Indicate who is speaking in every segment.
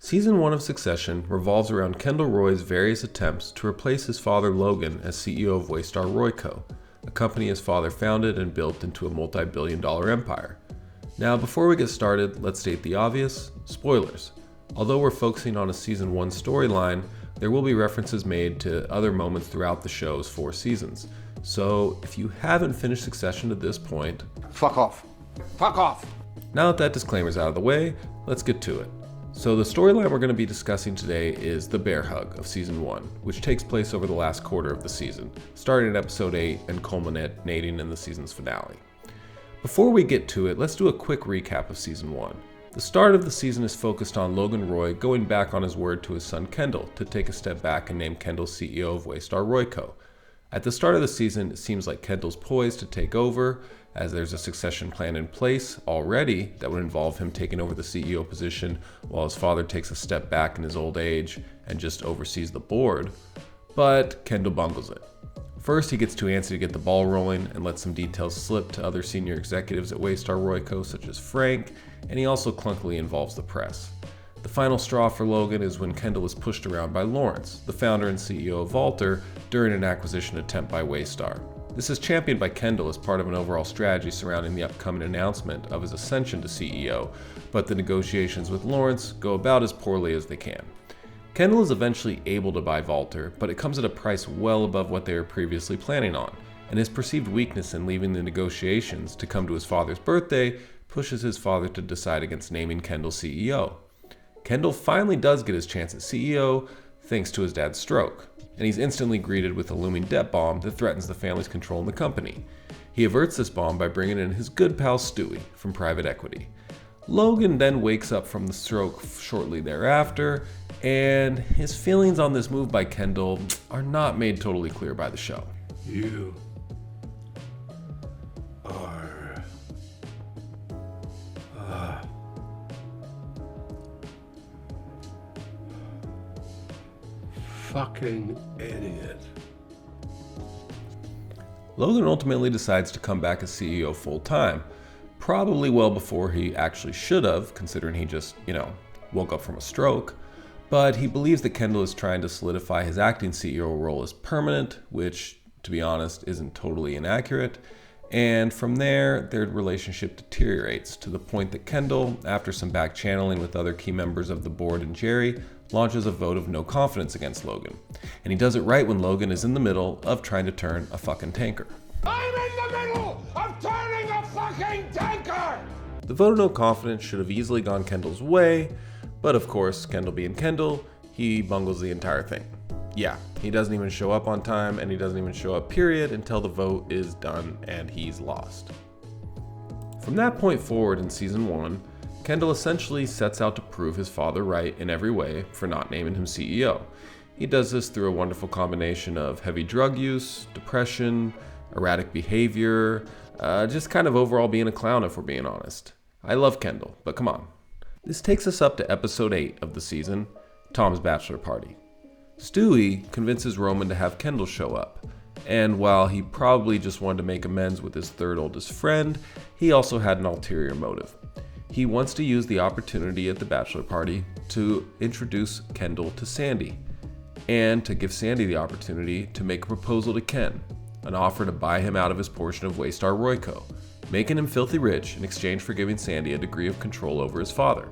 Speaker 1: Season 1 of Succession revolves around Kendall Roy's various attempts to replace his father Logan as CEO of Waystar Royco, a company his father founded and built into a multi-billion-dollar empire. Now, before we get started, let's state the obvious: spoilers. Although we're focusing on a Season 1 storyline, there will be references made to other moments throughout the show's 4 seasons. So, if you haven't finished Succession to this point,
Speaker 2: fuck off. Fuck off!
Speaker 1: Now that disclaimer's out of the way, let's get to it. So the storyline we're going to be discussing today is the bear hug of Season 1, which takes place over the last quarter of the season, starting at Episode 8 and culminating in the season's finale. Before we get to it, let's do a quick recap of Season 1. The start of the season is focused on Logan Roy going back on his word to his son Kendall to take a step back and name Kendall CEO of Waystar Royco. At the start of the season, it seems like Kendall's poised to take over, as there's a succession plan in place already that would involve him taking over the CEO position while his father takes a step back in his old age and just oversees the board. But Kendall bungles it. First, he gets too antsy to get the ball rolling and lets some details slip to other senior executives at Waystar Royco, such as Frank, and he also clunkily involves the press. The final straw for Logan is when Kendall is pushed around by Lawrence, the founder and CEO of Vaulter, during an acquisition attempt by Waystar. This is championed by Kendall as part of an overall strategy surrounding the upcoming announcement of his ascension to CEO, but the negotiations with Lawrence go about as poorly as they can. Kendall is eventually able to buy Vaulter, but it comes at a price well above what they were previously planning on, and his perceived weakness in leaving the negotiations to come to his father's birthday pushes his father to decide against naming Kendall CEO. Kendall finally does get his chance at CEO thanks to his dad's stroke, and he's instantly greeted with a looming debt bomb that threatens the family's control in the company. He averts this bomb by bringing in his good pal Stewie from private equity. Logan then wakes up from the stroke shortly thereafter, and his feelings on this move by Kendall are not made totally clear by the show.
Speaker 3: You are fucking idiot.
Speaker 1: Logan ultimately decides to come back as CEO full-time, probably well before he actually should have, considering he just, woke up from a stroke. But he believes that Kendall is trying to solidify his acting CEO role as permanent, which, to be honest, isn't totally inaccurate. And from there, their relationship deteriorates to the point that Kendall, after some back channeling with other key members of the board and Jerry, launches a vote of no confidence against Logan. And he does it right when Logan is in the middle of trying to turn a fucking tanker.
Speaker 2: I'm in the middle of turning a fucking tanker!
Speaker 1: The vote of no confidence should have easily gone Kendall's way, but of course, Kendall being Kendall, he bungles the entire thing. Yeah, he doesn't even show up on time, and he doesn't even show up period until the vote is done and he's lost. From that point forward in Season 1, Kendall essentially sets out to prove his father right in every way for not naming him CEO. He does this through a wonderful combination of heavy drug use, depression, erratic behavior, just kind of overall being a clown if we're being honest. I love Kendall, but come on. This takes us up to Episode 8 of the season, Tom's Bachelor Party. Stewie convinces Roman to have Kendall show up, and while he probably just wanted to make amends with his third oldest friend, he also had an ulterior motive. He wants to use the opportunity at the bachelor party to introduce Kendall to Sandy, and to give Sandy the opportunity to make a proposal to Ken, an offer to buy him out of his portion of Waystar Royco, making him filthy rich in exchange for giving Sandy a degree of control over his father.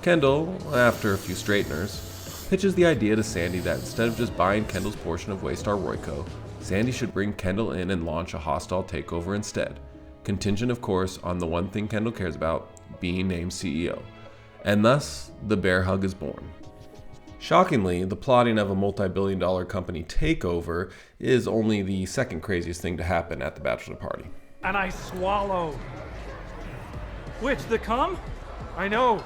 Speaker 1: Kendall, after a few straighteners, pitches the idea to Sandy that instead of just buying Kendall's portion of Waystar Royco, Sandy should bring Kendall in and launch a hostile takeover instead, contingent of course on the one thing Kendall cares about, being named CEO. And thus, the bear hug is born. Shockingly, the plotting of a multi-billion-dollar company takeover is only the second craziest thing to happen at the bachelor party.
Speaker 4: And I swallow. Which, the cum? I know.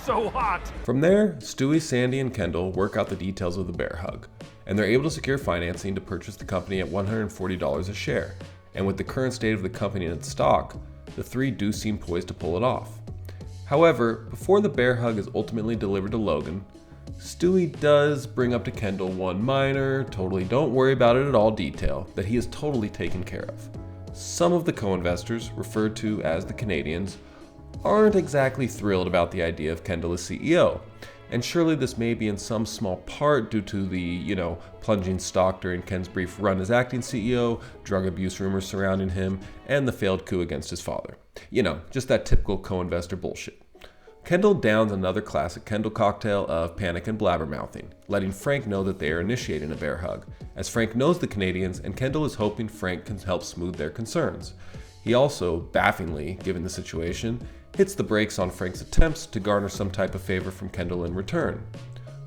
Speaker 4: So hot.
Speaker 1: From there, Stewie, Sandy, and Kendall work out the details of the bear hug, and they're able to secure financing to purchase the company at $140 a share. And with the current state of the company and its stock, the three do seem poised to pull it off. However, before the bear hug is ultimately delivered to Logan, Stewie does bring up to Kendall one minor, totally don't worry about it at all detail that he is totally taken care of. Some of the co-investors, referred to as the Canadians, aren't exactly thrilled about the idea of Kendall as CEO, and surely this may be in some small part due to the, plunging stock during Ken's brief run as acting CEO, drug abuse rumors surrounding him, and the failed coup against his father. Just that typical co-investor bullshit. Kendall downs another classic Kendall cocktail of panic and blabbermouthing, letting Frank know that they are initiating a bear hug, as Frank knows the Canadians and Kendall is hoping Frank can help smooth their concerns. He also, bafflingly, given the situation, hits the brakes on Frank's attempts to garner some type of favor from Kendall in return.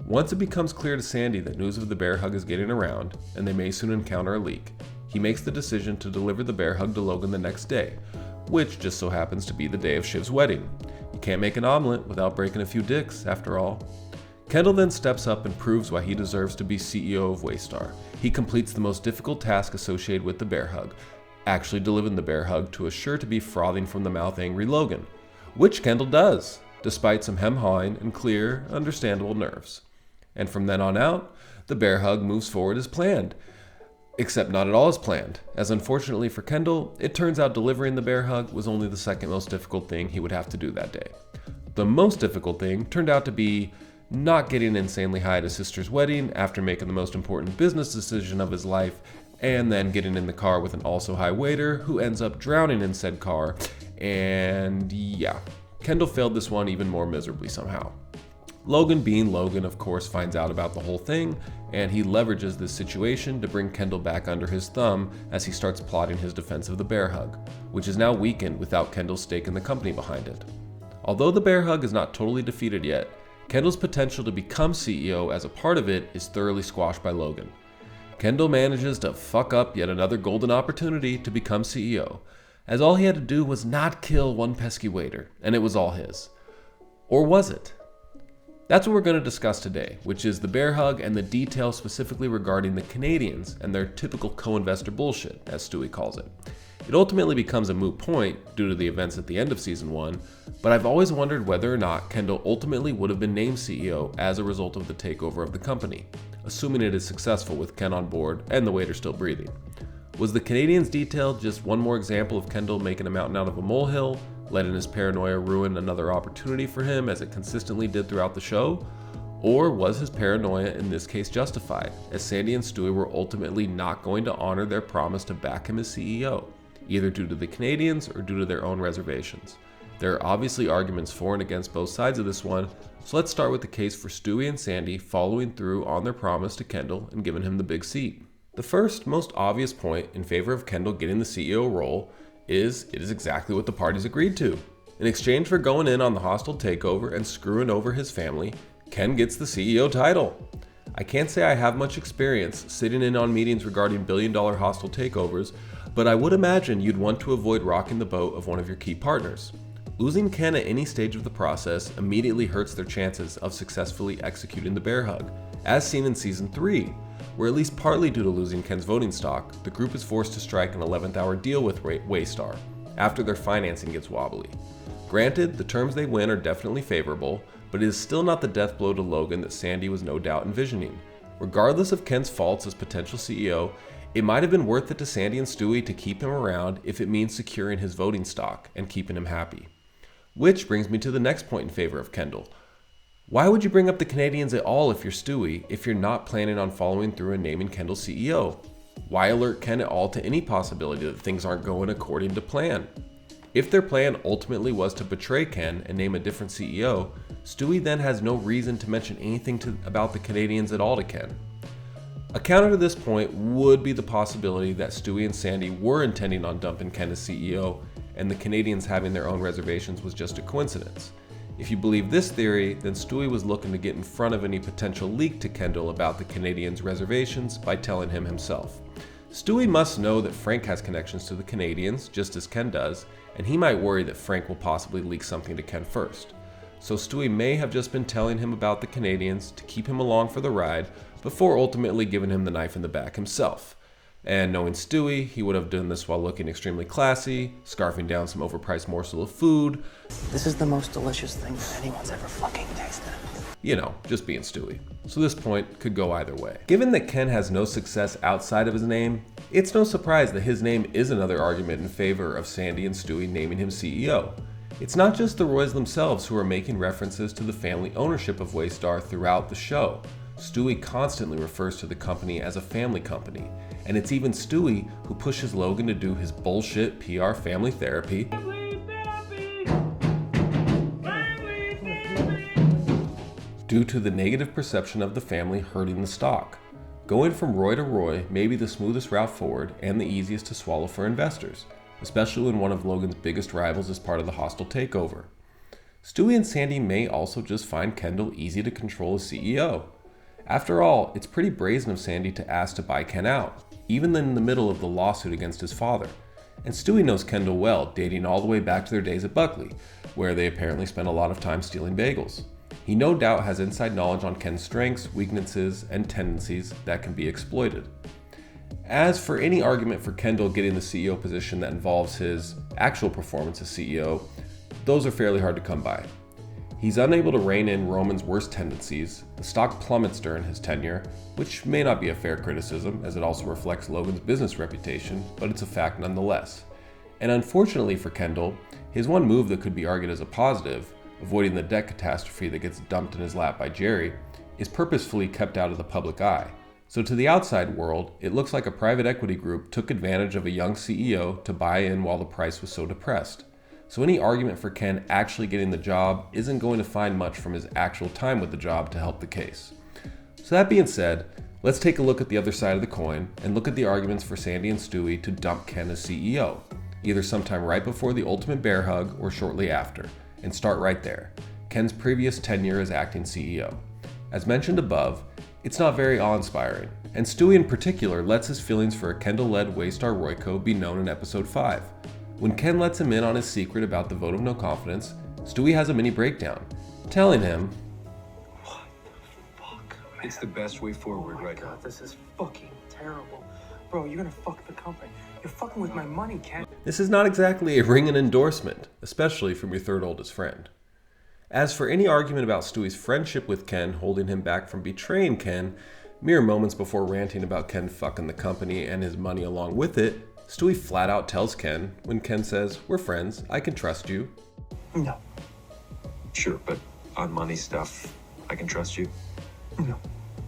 Speaker 1: Once it becomes clear to Sandy that news of the bear hug is getting around, and they may soon encounter a leak, he makes the decision to deliver the bear hug to Logan the next day, which just so happens to be the day of Shiv's wedding. You can't make an omelet without breaking a few dicks, after all. Kendall then steps up and proves why he deserves to be CEO of Waystar. He completes the most difficult task associated with the bear hug, actually delivering the bear hug to a sure-to-be frothing from the mouth angry Logan, which Kendall does, despite some hem-hawing and clear, understandable nerves. And from then on out, the bear hug moves forward as planned. Except not at all as planned, as unfortunately for Kendall, it turns out delivering the bear hug was only the second most difficult thing he would have to do that day. The most difficult thing turned out to be not getting insanely high at his sister's wedding after making the most important business decision of his life, and then getting in the car with an also high waiter who ends up drowning in said car, and yeah, Kendall failed this one even more miserably somehow. Logan, being Logan, of course, finds out about the whole thing, and he leverages this situation to bring Kendall back under his thumb as he starts plotting his defense of the bear hug, which is now weakened without Kendall's stake in the company behind it. Although the bear hug is not totally defeated yet, Kendall's potential to become CEO as a part of it is thoroughly squashed by Logan. Kendall manages to fuck up yet another golden opportunity to become CEO, as all he had to do was not kill one pesky waiter, and it was all his. Or was it? That's what we're going to discuss today, which is the bear hug and the details specifically regarding the Canadians and their typical co-investor bullshit, as Stewie calls it. It ultimately becomes a moot point due to the events at the end of Season 1, but I've always wondered whether or not Kendall ultimately would have been named CEO as a result of the takeover of the company, assuming it is successful with Ken on board and the waiter still breathing. Was the Canadians detail just one more example of Kendall making a mountain out of a molehill, letting his paranoia ruin another opportunity for him as it consistently did throughout the show? Or was his paranoia in this case justified, as Sandy and Stewie were ultimately not going to honor their promise to back him as CEO, either due to the Canadians or due to their own reservations? There are obviously arguments for and against both sides of this one, so let's start with the case for Stewie and Sandy following through on their promise to Kendall and giving him the big seat. The first, most obvious point in favor of Kendall getting the CEO role is it is exactly what the parties agreed to. In exchange for going in on the hostile takeover and screwing over his family, Ken gets the CEO title. I can't say I have much experience sitting in on meetings regarding billion-dollar hostile takeovers, but I would imagine you'd want to avoid rocking the boat of one of your key partners. Losing Ken at any stage of the process immediately hurts their chances of successfully executing the bear hug, as seen in Season 3, where at least partly due to losing Ken's voting stock, the group is forced to strike an 11th hour deal with Waystar, after their financing gets wobbly. Granted, the terms they win are definitely favorable, but it is still not the death blow to Logan that Sandy was no doubt envisioning. Regardless of Ken's faults as potential CEO, it might have been worth it to Sandy and Stewie to keep him around if it means securing his voting stock and keeping him happy. Which brings me to the next point in favor of Kendall. Why would you bring up the Canadians at all if you're Stewie, if you're not planning on following through and naming Kendall CEO? Why alert Ken at all to any possibility that things aren't going according to plan? If their plan ultimately was to betray Ken and name a different CEO, Stewie then has no reason to mention anything about the Canadians at all to Ken. A counter to this point would be the possibility that Stewie and Sandy were intending on dumping Ken as CEO, and the Canadians having their own reservations was just a coincidence. If you believe this theory, then Stewie was looking to get in front of any potential leak to Kendall about the Canadians' reservations by telling him himself. Stewie must know that Frank has connections to the Canadians, just as Ken does, and he might worry that Frank will possibly leak something to Ken first. So Stewie may have just been telling him about the Canadians to keep him along for the ride before ultimately giving him the knife in the back himself. And knowing Stewie, he would have done this while looking extremely classy, scarfing down some overpriced morsel of food.
Speaker 5: This is the most delicious thing that anyone's ever fucking tasted.
Speaker 1: Just being Stewie. So this point could go either way. Given that Ken has no success outside of his name, it's no surprise that his name is another argument in favor of Sandy and Stewie naming him CEO. It's not just the Roys themselves who are making references to the family ownership of Waystar throughout the show. Stewie constantly refers to the company as a family company, and it's even Stewie who pushes Logan to do his bullshit PR family therapy, due to the negative perception of the family hurting the stock. Going from Roy to Roy may be the smoothest route forward and the easiest to swallow for investors, especially when one of Logan's biggest rivals is part of the hostile takeover. Stewie and Sandy may also just find Kendall easy to control as CEO. After all, it's pretty brazen of Sandy to ask to buy Ken out, even in the middle of the lawsuit against his father. And Stewie knows Kendall well, dating all the way back to their days at Buckley, where they apparently spent a lot of time stealing bagels. He no doubt has inside knowledge on Ken's strengths, weaknesses, and tendencies that can be exploited. As for any argument for Kendall getting the CEO position that involves his actual performance as CEO, those are fairly hard to come by. He's unable to rein in Roman's worst tendencies, the stock plummets during his tenure, which may not be a fair criticism as it also reflects Logan's business reputation, but it's a fact nonetheless. And unfortunately for Kendall, his one move that could be argued as a positive, avoiding the debt catastrophe that gets dumped in his lap by Jerry, is purposefully kept out of the public eye. So to the outside world, it looks like a private equity group took advantage of a young CEO to buy in while the price was so depressed. So any argument for Ken actually getting the job isn't going to find much from his actual time with the job to help the case. So that being said, let's take a look at the other side of the coin and look at the arguments for Sandy and Stewie to dump Ken as CEO, either sometime right before the ultimate bear hug or shortly after. And start right there. Ken's previous tenure as acting CEO. As mentioned above, it's not very awe-inspiring, and Stewie in particular lets his feelings for a Kendall-led Waystar Royco be known in episode 5. When Ken lets him in on his secret about the vote of no confidence, Stewie has a mini breakdown, telling him,
Speaker 5: What the fuck, man?
Speaker 6: It's the best way forward right now.
Speaker 5: God, this is fucking terrible. Bro, you're gonna fuck the company. You're fucking with my money, Ken.
Speaker 1: this is not exactly a ringing endorsement, especially from your third oldest friend. As for any argument about Stewie's friendship with Ken holding him back from betraying Ken, mere moments before ranting about Ken fucking the company and his money along with it, Stewie flat out tells Ken, when Ken says, "We're friends, I can trust you."
Speaker 5: No.
Speaker 6: Sure, but on money stuff, I can trust you.
Speaker 5: No.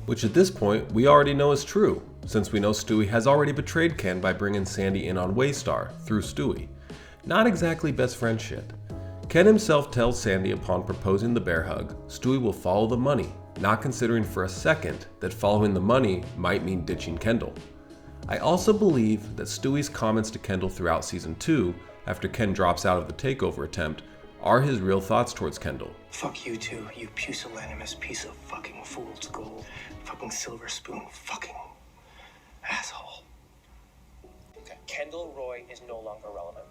Speaker 1: Which at this point, we already know is true, since we know Stewie has already betrayed Ken by bringing Sandy in on Waystar, through Stewie. Not exactly best friend shit. Ken himself tells Sandy upon proposing the bear hug, Stewie will follow the money, not considering for a second that following the money might mean ditching Kendall. I also believe that Stewie's comments to Kendall throughout season 2, after Ken drops out of the takeover attempt, are his real thoughts towards Kendall.
Speaker 5: Fuck you too, you pusillanimous piece of fucking fool's gold. Fucking silver spoon, fucking asshole.
Speaker 7: Kendall Roy is no longer relevant.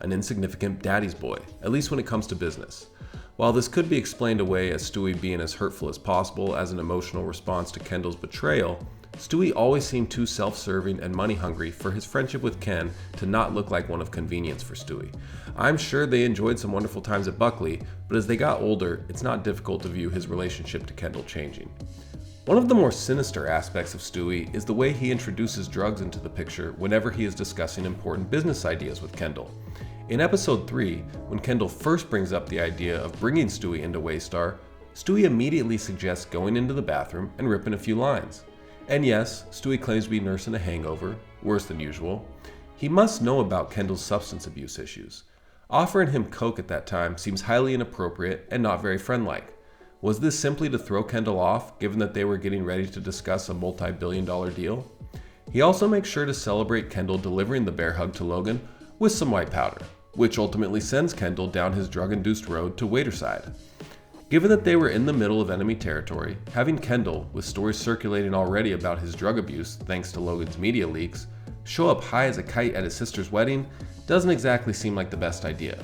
Speaker 1: An insignificant daddy's boy, at least when it comes to business. While this could be explained away as Stewie being as hurtful as possible as an emotional response to Kendall's betrayal, Stewie always seemed too self-serving and money-hungry for his friendship with Ken to not look like one of convenience for Stewie. I'm sure they enjoyed some wonderful times at Buckley, but as they got older, it's not difficult to view his relationship to Kendall changing. One of the more sinister aspects of Stewie is the way he introduces drugs into the picture whenever he is discussing important business ideas with Kendall. In episode 3, when Kendall first brings up the idea of bringing Stewie into Waystar, Stewie immediately suggests going into the bathroom and ripping a few lines. And yes, Stewie claims to be nursing a hangover, worse than usual. He must know about Kendall's substance abuse issues. Offering him coke at that time seems highly inappropriate and not very friend-like. Was this simply to throw Kendall off, given that they were getting ready to discuss a multi-billion-dollar deal? He also makes sure to celebrate Kendall delivering the bear hug to Logan with some white powder, which ultimately sends Kendall down his drug-induced road to Waiterside. Given that they were in the middle of enemy territory, having Kendall, with stories circulating already about his drug abuse thanks to Logan's media leaks, show up high as a kite at his sister's wedding doesn't exactly seem like the best idea.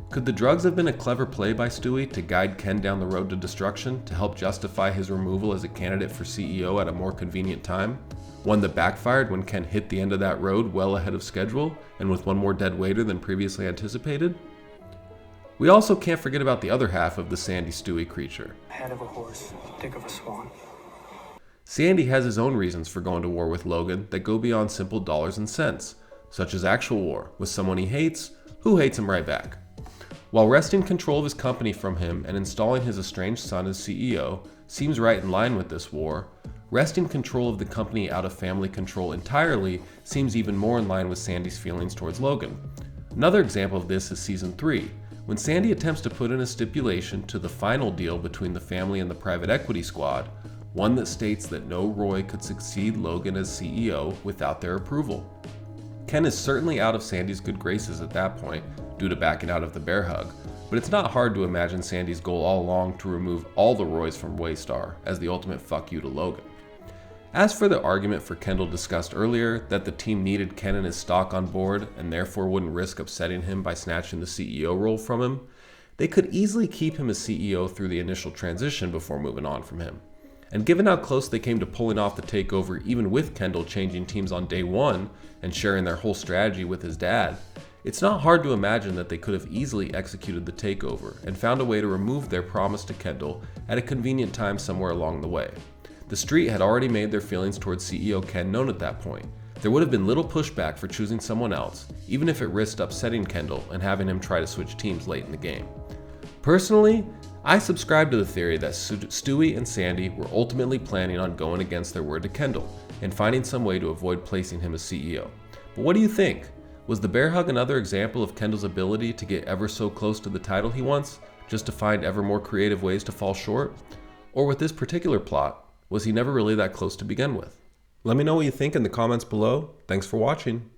Speaker 1: Could the drugs have been a clever play by Stewie to guide Ken down the road to destruction to help justify his removal as a candidate for CEO at a more convenient time? One that backfired when Ken hit the end of that road well ahead of schedule and with one more dead waiter than previously anticipated? We also can't forget about the other half of the Sandy Stewie creature.
Speaker 5: Head of a horse, dick of a swan.
Speaker 1: Sandy has his own reasons for going to war with Logan that go beyond simple dollars and cents, such as actual war with someone he hates, who hates him right back. While wresting control of his company from him and installing his estranged son as CEO seems right in line with this war, wresting control of the company out of family control entirely seems even more in line with Sandy's feelings towards Logan. Another example of this is Season 3, when Sandy attempts to put in a stipulation to the final deal between the family and the private equity squad, one that states that no Roy could succeed Logan as CEO without their approval. Ken is certainly out of Sandy's good graces at that point due to backing out of the bear hug, but it's not hard to imagine Sandy's goal all along to remove all the Roys from Waystar as the ultimate fuck you to Logan. As for the argument for Kendall discussed earlier that the team needed Ken and his stock on board and therefore wouldn't risk upsetting him by snatching the CEO role from him, they could easily keep him as CEO through the initial transition before moving on from him. And given how close they came to pulling off the takeover even with Kendall changing teams on day one and sharing their whole strategy with his dad, it's not hard to imagine that they could have easily executed the takeover and found a way to remove their promise to Kendall at a convenient time somewhere along the way. The street had already made their feelings towards CEO Ken known at that point. There would have been little pushback for choosing someone else, even if it risked upsetting Kendall and having him try to switch teams late in the game. Personally, I subscribe to the theory that Stewie and Sandy were ultimately planning on going against their word to Kendall and finding some way to avoid placing him as CEO. But what do you think? Was the bear hug another example of Kendall's ability to get ever so close to the title he wants, just to find ever more creative ways to fall short? Or with this particular plot, was he never really that close to begin with? Let me know what you think in the comments below. Thanks for watching.